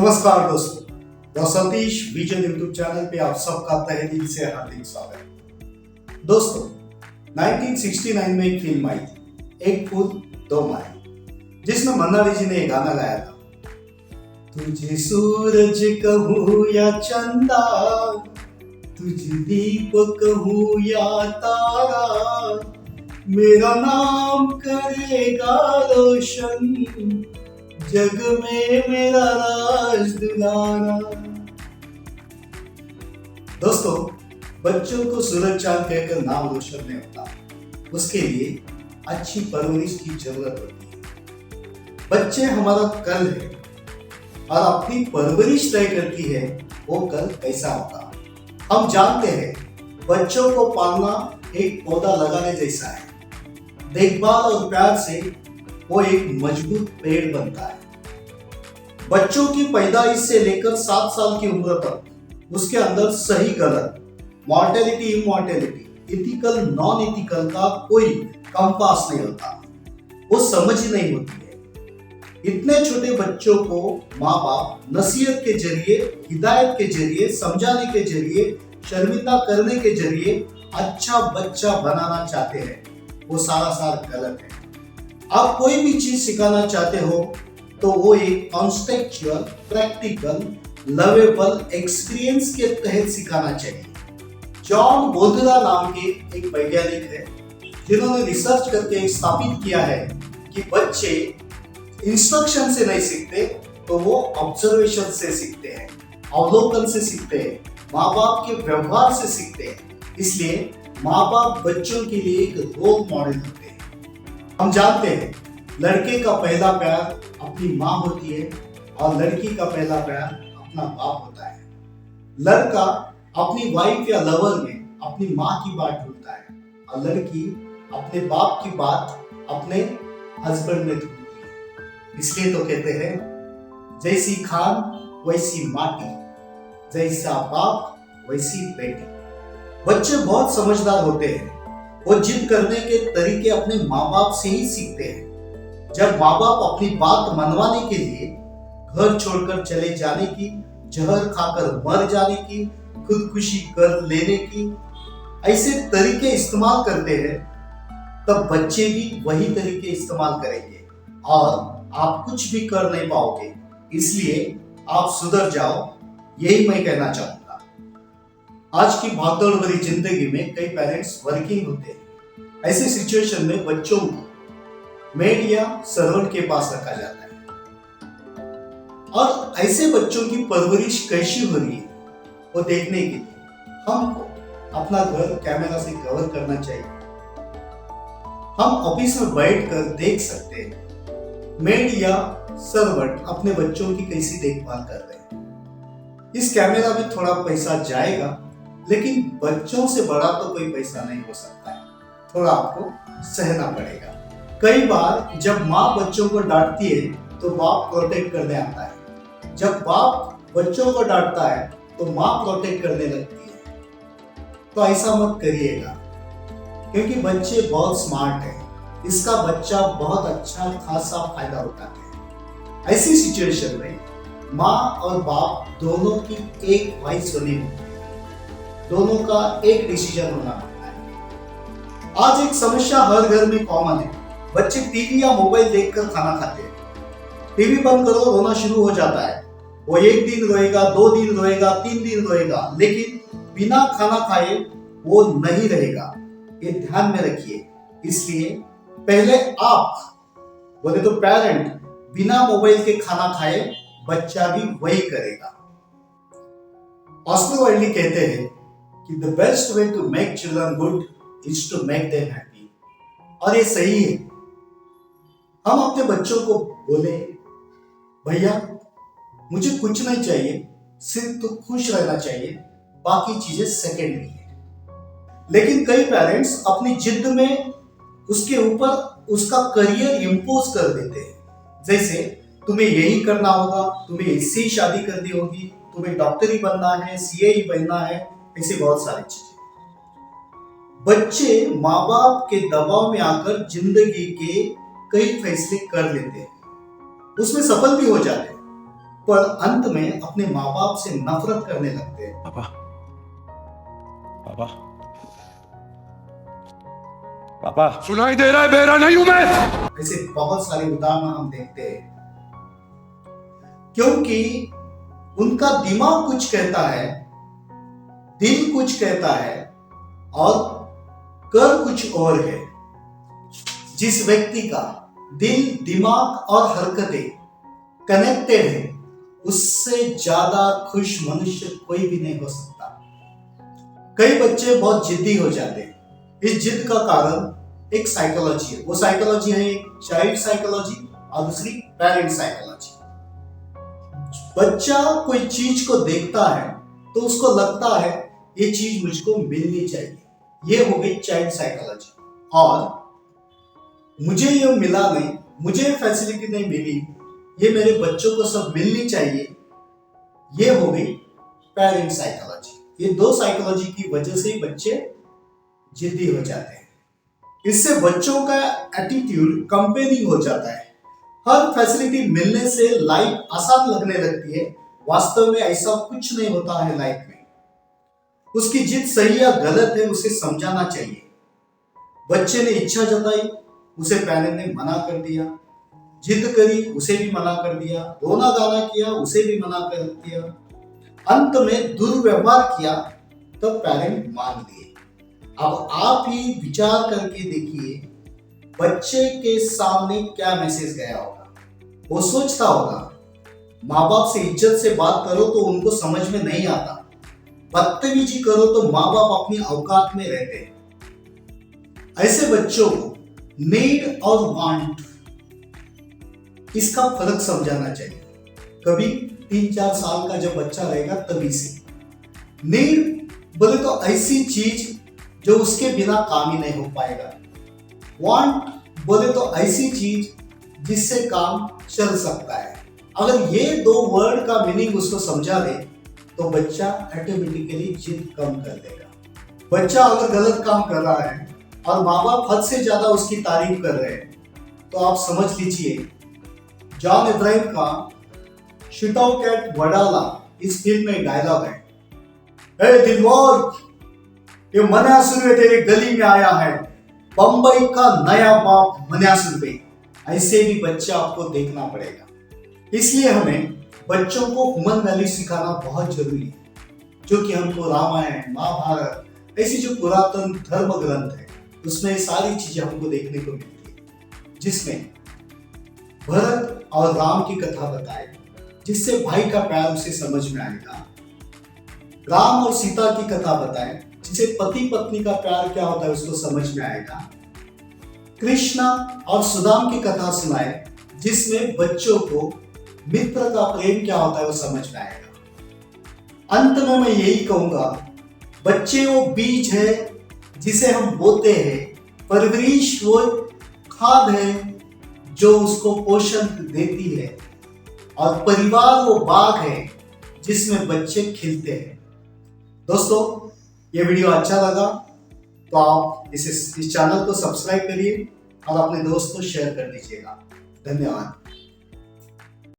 नमस्कार दोस्तों, Satish vision YouTube channel पे आप सबका तहे दिल से हार्दिक स्वागत। दोस्तों, 1969 में एक फिल्म आई थी, एक फूल दो माली, जिसमें मन्ना डे जी ने एक गाना गाया था। तुझे सूरज कहूँ या चंदा, तुझे दीप कहूँ या तारा, मेरा नाम करेगा रोशन, जग में मेरा राज दुलारा। दोस्तों, बच्चों को सूरज चांद कहकर नाम रोशन नहीं होता, उसके लिए अच्छी परवरिश की जरूरत होती है। बच्चे हमारा कल है और अपनी परवरिश तय करती है वो कल कैसा होगा। हम जानते हैं बच्चों को पालना एक पौधा लगाने जैसा है। देखभाल और प्यार से वो एक मजबूत पेड़ बनता है। बच्चों की पैदाइश से लेकर 7 साल की उम्र तक उसके अंदर सही गलत, mortality immortality, ethical non ethical का कोई कंपास नहीं होता, वो समझ ही नहीं होती है। इतने छोटे बच्चों को माँ बाप नसीहत के जरिए, हिदायत के जरिए, समझाने के जरिए, शर्मिंदा करने के जरिए अच्छा बच्चा बनाना चाहते हैं, वो सारा गलत है। आप कोई भी चीज सिखाना चाहते हो तो वो एक कॉन्टेक्चुअल, प्रैक्टिकल, लवेबल एक्सपीरियंस के तहत सिखाना चाहिए। जॉन बोधरा नाम के एक वैज्ञानिक है जिन्होंने रिसर्च करके स्थापित किया है कि बच्चे इंस्ट्रक्शन से नहीं सीखते तो वो ऑब्जर्वेशन से सीखते हैं, अवलोकन से सीखते हैं, माँ बाप के व्यवहार से सीखते हैं। इसलिए माँ बाप बच्चों के लिए एक रोल मॉडल होते हैं। हम जानते हैं लड़के का पहला प्यार अपनी माँ होती है और लड़की का पहला प्यार अपना बाप होता है। लड़का अपनी वाइफ या लवर में अपनी माँ की बात ढूंढता है और लड़की अपने बाप की बात अपने हस्बैंड में ढूंढती है। इसलिए तो कहते हैं जैसी खान वैसी माटी, जैसा बाप वैसी बेटी। बच्चे बहुत समझदार होते हैं, वो जिद करने के तरीके अपने माँ बाप से ही सीखते हैं। जब माँ बाप अपनी बात मनवाने के लिए घर छोड़कर चले जाने की, जहर खाकर मर जाने की, खुदकुशी कर लेने की ऐसे तरीके इस्तेमाल करते हैं, तब बच्चे भी वही तरीके इस्तेमाल करेंगे और आप कुछ भी कर नहीं पाओगे। इसलिए आप सुधर जाओ, यही मैं कहना चाहूंगा। आज की भागदौड़ भरी जिंदगी में कई पेरेंट्स वर्किंग होते हैं। ऐसे सिचुएशन में बच्चों को मेड या सर्वेंट के पास रखा जाता है और ऐसे बच्चों की परवरिश कैसी हो रही है वो देखने के लिए हमको अपना घर कैमरा से कवर करना चाहिए। हम ऑफिस में बैठकर देख सकते हैं मेड या सर्वेंट अपने बच्चों की कैसी देखभाल कर रहे हैं। इस कैमरा में थोड़ा पैसा जाएगा, लेकिन बच्चों से बड़ा तो कोई पैसा नहीं हो सकता है, थोड़ा आपको सहना पड़ेगा। कई बार जब माँ बच्चों को डांटती है तो बाप प्रोटेक्ट करने आता है, जब बाप बच्चों को डांटता है तो माँ प्रोटेक्ट करने लगती है। तो ऐसा मत करिएगा, क्योंकि बच्चे बहुत स्मार्ट हैं, इसका बच्चा बहुत अच्छा खासा फायदा उठाते हैं। ऐसी सिचुएशन में माँ और बाप दोनों की एक वॉइस होनी होती है, दोनों का एक डिसीजन होना होता है। आज एक समस्या हर घर में कॉमन है, बच्चे टीवी या मोबाइल देखकर खाना खाते हैं। टीवी बंद करो, रोना शुरू हो जाता है। वो 1 दिन रोएगा, 2 दिन रोएगा, 3 दिन रोएगा, लेकिन बिना खाना खाए वो नहीं रहेगा। ये ध्यान में रखिए। इसलिए पहले आप बोले तो पेरेंट बिना मोबाइल के खाना खाए, बच्चा भी वही करेगा। ऑस्कर वाइल्ड कहते हैं कि the best way to make children good is to make them happy. और ये सही है। हम अपने बच्चों को बोले, भैया मुझे कुछ नहीं चाहिए, सिर्फ तो खुश रहना चाहिए, बाकी चीजें सेकेंडरी है। लेकिन कई पेरेंट्स अपनी जिद में उसके ऊपर उसका करियर इंपोज कर देते हैं। जैसे तुम्हें यही करना होगा, तुम्हें इससे शादी करनी होगी, तुम्हें डॉक्टर ही बनना है, सीए ही बनना है, ऐसे बहुत सारी चीजें। बच्चे माँ बाप के दबाव में आकर जिंदगी के कई फैसले कर लेते हैं, उसमें सफल भी हो जाते हैं, पर अंत में अपने माँ बाप से नफरत करने लगते हैं। पापा, पापा, पापा, सुनाई दे रहा है? बेरा नहीं हूं मैं। ऐसे बहुत सारे उदाहरण हम देखते हैं, क्योंकि उनका दिमाग कुछ कहता है, दिल कुछ कहता है और कर कुछ और है। जिस व्यक्ति का दिल, दिमाग और हरकतें कनेक्टेड है, उससे ज्यादा खुश मनुष्य कोई भी नहीं हो सकता। कई बच्चे बहुत जिद्दी हो जाते हैं। इस जिद का कारण एक साइकोलॉजी है। वो साइकोलॉजी है एक चाइल्ड साइकोलॉजी और दूसरी पेरेंट साइकोलॉजी। बच्चा कोई चीज को देखता है तो उसको लगता है ये चीज मुझको मिलनी चाहिए। ये हो गई चाइल्ड साइकोलॉजी। और मुझे ये मिला नहीं, मुझे फैसिलिटी नहीं मिली, ये मेरे बच्चों को सब मिलनी चाहिए, ये हो गई पेरेंट साइकोलॉजी। ये दो साइकोलॉजी की वजह से बच्चे जिद्दी हो जाते हैं। इससे बच्चों का एटीट्यूड कंपेयरिंग हो जाता है। हर फैसिलिटी मिलने से लाइफ आसान लगने लगती है। वास्तव में ऐसा कुछ नहीं होता है लाइफ में। उसकी जिद सही या गलत है, उसे समझाना चाहिए। बच्चे ने इच्छा जताई, उसे पेरेंट ने मना कर दिया। जिद करी, उसे भी मना कर दिया। रोना गाना किया, उसे भी मना कर दिया। अंत में दुर्व्यवहार किया तो पेरेंट मान लिए। अब आप ही विचार करके देखिए, बच्चे के सामने क्या मैसेज गया होगा। वो सोचता होगा माँ बाप से इज्जत से बात करो तो उनको समझ में नहीं आता, बदतमीजी करो तो माँ बाप अपनी औकात में रहते हैं। ऐसे बच्चों को नीड और वांट, इसका फर्क समझाना चाहिए। कभी 3-4 साल का जब बच्चा रहेगा तभी से। नीड बोले तो ऐसी चीज जो उसके बिना काम ही नहीं हो पाएगा। वांट बोले तो ऐसी चीज जिससे काम चल सकता है। अगर ये दो वर्ड का मीनिंग उसको समझा दे तो बच्चा ऑटोमेटिकली जिद कम कर देगा। बच्चा अगर गलत काम कर रहा है और माँ बाप हद से ज्यादा उसकी तारीफ कर रहे हैं तो आप समझ लीजिए जॉन इब्राहिम का शूट आउट एट वडाला, इस फिल्म में डायलॉग है, ए दिलवर, ये मन्यासुर तेरे गली में आया है, बंबई का नया बाप मन्यासुर पे। ऐसे भी बच्चा आपको देखना पड़ेगा। इसलिए हमें बच्चों को ह्यूमन वैल्यू सिखाना बहुत जरूरी है, जो कि हमको रामायण, महाभारत, ऐसी जो पुरातन धर्म ग्रंथ है उसमें सारी चीजें हमको देखने को मिलती है। जिसमें भरत और राम की कथा बताए, जिससे भाई का प्यार उसे समझ में आएगा। राम और सीता की कथा बताए, जिसे पति पत्नी का प्यार क्या होता है उसको समझ में आएगा। कृष्णा और सुदाम की कथा सुनाए, जिसमें बच्चों को मित्र का प्रेम क्या होता है वो समझ में आएगा। अंत में मैं यही कहूंगा, बच्चे वो बीज है जिसे हम बोते हैं, परवरिश वो खाद है जो उसको पोषण देती है, और परिवार वो बाग है जिसमें बच्चे खिलते हैं। दोस्तों, ये वीडियो अच्छा लगा तो आप इस चैनल को सब्सक्राइब करिए और अपने दोस्तों को शेयर कर दीजिएगा। धन्यवाद।